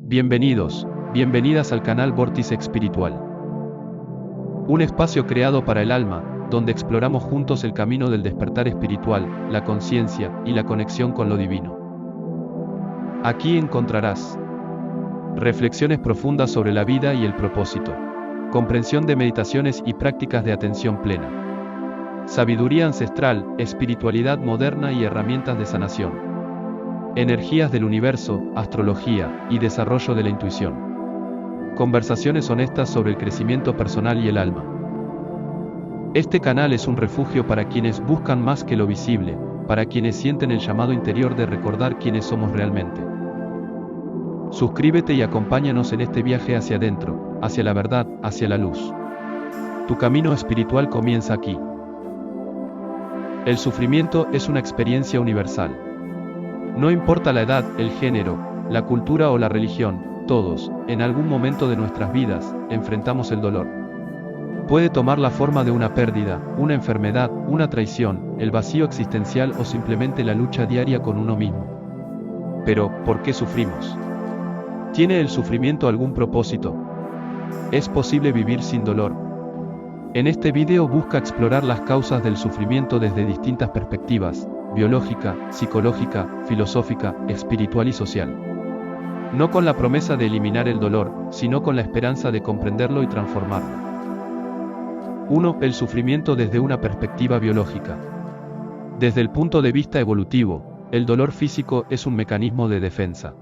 Bienvenidos, bienvenidas al canal Vórtice Espiritual. Un espacio creado para el alma, donde exploramos juntos el camino del despertar espiritual, la conciencia y la conexión con lo divino. Aquí encontrarás reflexiones profundas sobre la vida y el propósito, comprensión de meditaciones y prácticas de atención plena, sabiduría ancestral, espiritualidad moderna y herramientas de sanación, energías del universo, astrología y desarrollo de la intuición, conversaciones honestas sobre el crecimiento personal y el alma. Este canal es un refugio para quienes buscan más que lo visible, para quienes sienten el llamado interior de recordar quiénes somos realmente. Suscríbete y acompáñanos en este viaje hacia adentro, hacia la verdad, hacia la luz. Tu camino espiritual comienza aquí. El sufrimiento es una experiencia universal. No importa la edad, el género, la cultura o la religión, todos, en algún momento de nuestras vidas, enfrentamos el dolor. Puede tomar la forma de una pérdida, una enfermedad, una traición, el vacío existencial o simplemente la lucha diaria con uno mismo. Pero, ¿por qué sufrimos? ¿Tiene el sufrimiento algún propósito? ¿Es posible vivir sin dolor? En este video busca explorar las causas del sufrimiento desde distintas perspectivas, biológica, psicológica, filosófica, espiritual y social. No con la promesa de eliminar el dolor, sino con la esperanza de comprenderlo y transformarlo. 1. El sufrimiento desde una perspectiva biológica. Desde el punto de vista evolutivo, el dolor físico es un mecanismo de defensa.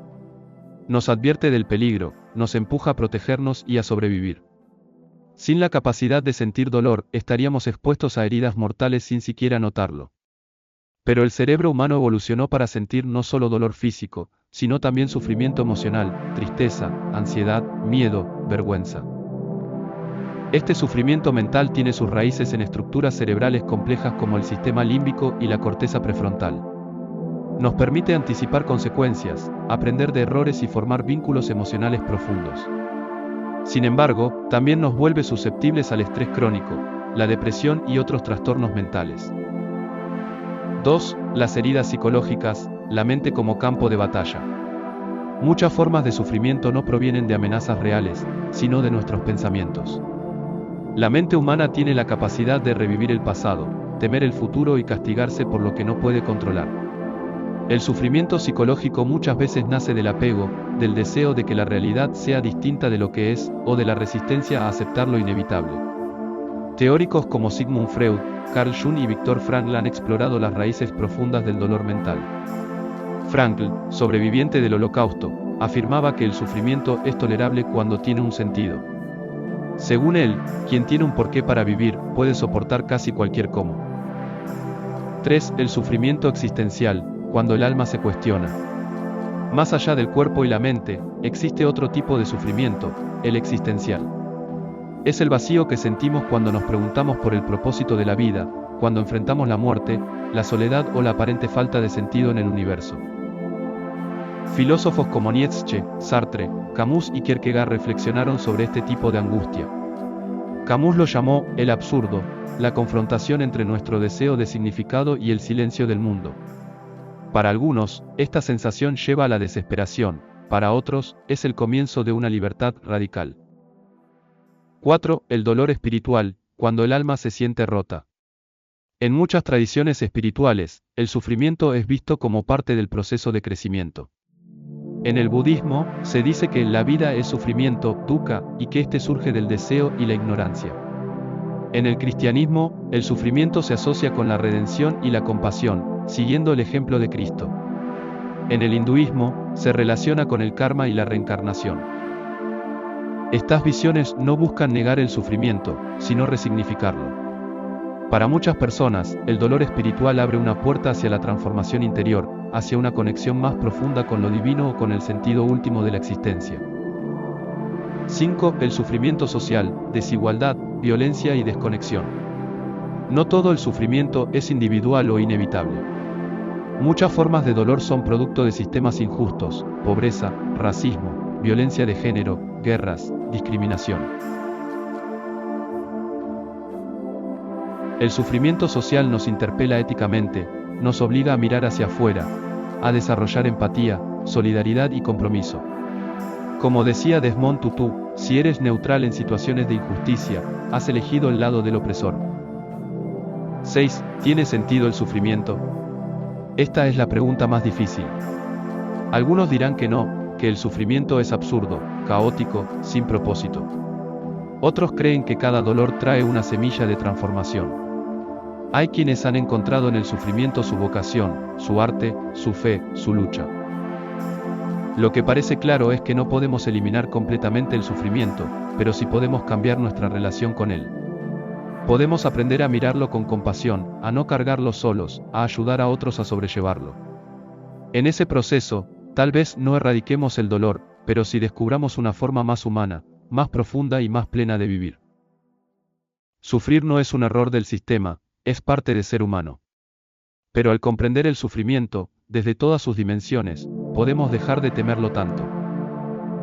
Nos advierte del peligro, nos empuja a protegernos y a sobrevivir. Sin la capacidad de sentir dolor, estaríamos expuestos a heridas mortales sin siquiera notarlo. Pero el cerebro humano evolucionó para sentir no solo dolor físico, sino también sufrimiento emocional, tristeza, ansiedad, miedo, vergüenza. Este sufrimiento mental tiene sus raíces en estructuras cerebrales complejas como el sistema límbico y la corteza prefrontal. Nos permite anticipar consecuencias, aprender de errores y formar vínculos emocionales profundos. Sin embargo, también nos vuelve susceptibles al estrés crónico, la depresión y otros trastornos mentales. 2. Las heridas psicológicas, la mente como campo de batalla. Muchas formas de sufrimiento no provienen de amenazas reales, sino de nuestros pensamientos. La mente humana tiene la capacidad de revivir el pasado, temer el futuro y castigarse por lo que no puede controlar. El sufrimiento psicológico muchas veces nace del apego, del deseo de que la realidad sea distinta de lo que es, o de la resistencia a aceptar lo inevitable. Teóricos como Sigmund Freud, Carl Jung y Viktor Frankl han explorado las raíces profundas del dolor mental. Frankl, sobreviviente del Holocausto, afirmaba que el sufrimiento es tolerable cuando tiene un sentido. Según él, quien tiene un porqué para vivir, puede soportar casi cualquier cómo. 3. El sufrimiento existencial, cuando el alma se cuestiona. Más allá del cuerpo y la mente, existe otro tipo de sufrimiento, el existencial. Es el vacío que sentimos cuando nos preguntamos por el propósito de la vida, cuando enfrentamos la muerte, la soledad o la aparente falta de sentido en el universo. Filósofos como Nietzsche, Sartre, Camus y Kierkegaard reflexionaron sobre este tipo de angustia. Camus lo llamó el absurdo, la confrontación entre nuestro deseo de significado y el silencio del mundo. Para algunos, esta sensación lleva a la desesperación, para otros, es el comienzo de una libertad radical. 4. El dolor espiritual, cuando el alma se siente rota. En muchas tradiciones espirituales, el sufrimiento es visto como parte del proceso de crecimiento. En el budismo, se dice que la vida es sufrimiento, dukkha, y que este surge del deseo y la ignorancia. En el cristianismo, el sufrimiento se asocia con la redención y la compasión, siguiendo el ejemplo de Cristo. En el hinduismo, se relaciona con el karma y la reencarnación. Estas visiones no buscan negar el sufrimiento, sino resignificarlo. Para muchas personas, el dolor espiritual abre una puerta hacia la transformación interior, hacia una conexión más profunda con lo divino o con el sentido último de la existencia. 5. El sufrimiento social, desigualdad, violencia y desconexión. No todo el sufrimiento es individual o inevitable. Muchas formas de dolor son producto de sistemas injustos, pobreza, racismo, violencia de género, guerras, discriminación. El sufrimiento social nos interpela éticamente, nos obliga a mirar hacia afuera, a desarrollar empatía, solidaridad y compromiso. Como decía Desmond Tutu, si eres neutral en situaciones de injusticia, has elegido el lado del opresor. 6. ¿Tiene sentido el sufrimiento? Esta es la pregunta más difícil. Algunos dirán que no, que el sufrimiento es absurdo, caótico, sin propósito. Otros creen que cada dolor trae una semilla de transformación. Hay quienes han encontrado en el sufrimiento su vocación, su arte, su fe, su lucha. Lo que parece claro es que no podemos eliminar completamente el sufrimiento, pero sí podemos cambiar nuestra relación con él. Podemos aprender a mirarlo con compasión, a no cargarlo solos, a ayudar a otros a sobrellevarlo. En ese proceso, tal vez no erradiquemos el dolor, pero sí descubramos una forma más humana, más profunda y más plena de vivir. Sufrir no es un error del sistema, es parte de ser humano. Pero al comprender el sufrimiento, desde todas sus dimensiones, podemos dejar de temerlo tanto.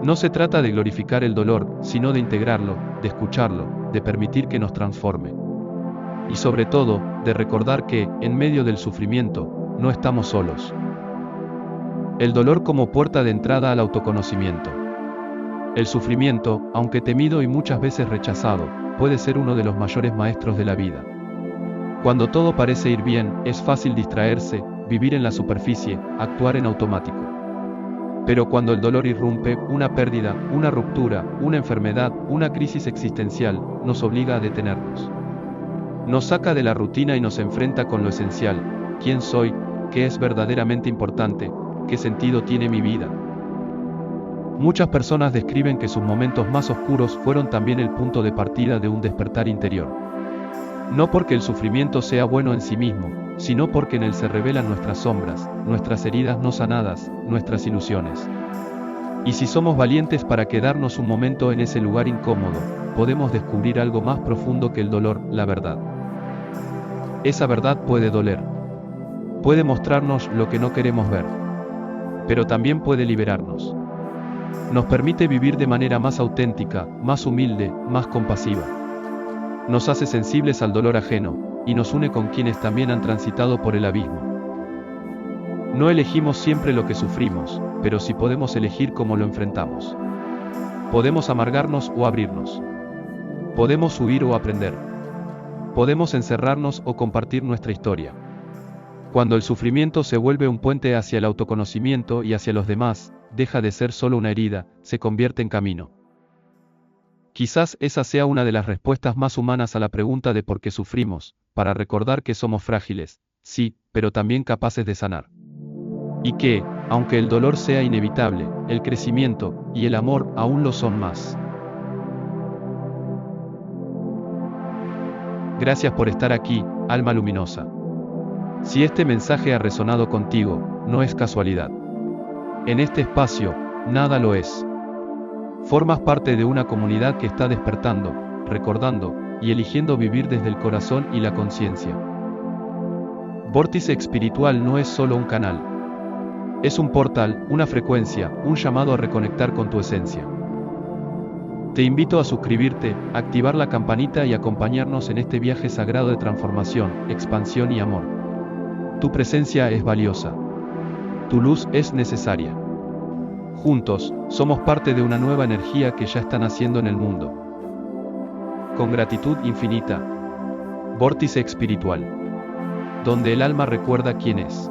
No se trata de glorificar el dolor, sino de integrarlo, de escucharlo, de permitir que nos transforme. Y sobre todo, de recordar que, en medio del sufrimiento, no estamos solos. El dolor como puerta de entrada al autoconocimiento. El sufrimiento, aunque temido y muchas veces rechazado, puede ser uno de los mayores maestros de la vida. Cuando todo parece ir bien, es fácil distraerse, vivir en la superficie, actuar en automático. Pero cuando el dolor irrumpe, una pérdida, una ruptura, una enfermedad, una crisis existencial, nos obliga a detenernos. Nos saca de la rutina y nos enfrenta con lo esencial: ¿quién soy? ¿Qué es verdaderamente importante? ¿Qué sentido tiene mi vida? Muchas personas describen que sus momentos más oscuros fueron también el punto de partida de un despertar interior. No porque el sufrimiento sea bueno en sí mismo, sino porque en él se revelan nuestras sombras, nuestras heridas no sanadas, nuestras ilusiones. Y si somos valientes para quedarnos un momento en ese lugar incómodo, podemos descubrir algo más profundo que el dolor, la verdad. Esa verdad puede doler. Puede mostrarnos lo que no queremos ver. Pero también puede liberarnos. Nos permite vivir de manera más auténtica, más humilde, más compasiva. Nos hace sensibles al dolor ajeno, y nos une con quienes también han transitado por el abismo. No elegimos siempre lo que sufrimos, pero sí podemos elegir cómo lo enfrentamos. Podemos amargarnos o abrirnos. Podemos huir o aprender. Podemos encerrarnos o compartir nuestra historia. Cuando el sufrimiento se vuelve un puente hacia el autoconocimiento y hacia los demás, deja de ser solo una herida, se convierte en camino. Quizás esa sea una de las respuestas más humanas a la pregunta de por qué sufrimos, para recordar que somos frágiles, sí, pero también capaces de sanar. Y que, aunque el dolor sea inevitable, el crecimiento y el amor aún lo son más. Gracias por estar aquí, alma luminosa. Si este mensaje ha resonado contigo, no es casualidad. En este espacio, nada lo es. Formas parte de una comunidad que está despertando, recordando, y eligiendo vivir desde el corazón y la conciencia. Vórtice Espiritual no es solo un canal. Es un portal, una frecuencia, un llamado a reconectar con tu esencia. Te invito a suscribirte, activar la campanita y acompañarnos en este viaje sagrado de transformación, expansión y amor. Tu presencia es valiosa. Tu luz es necesaria. Juntos, somos parte de una nueva energía que ya está naciendo en el mundo. Con gratitud infinita. Vórtice Espiritual. Donde el alma recuerda quién es.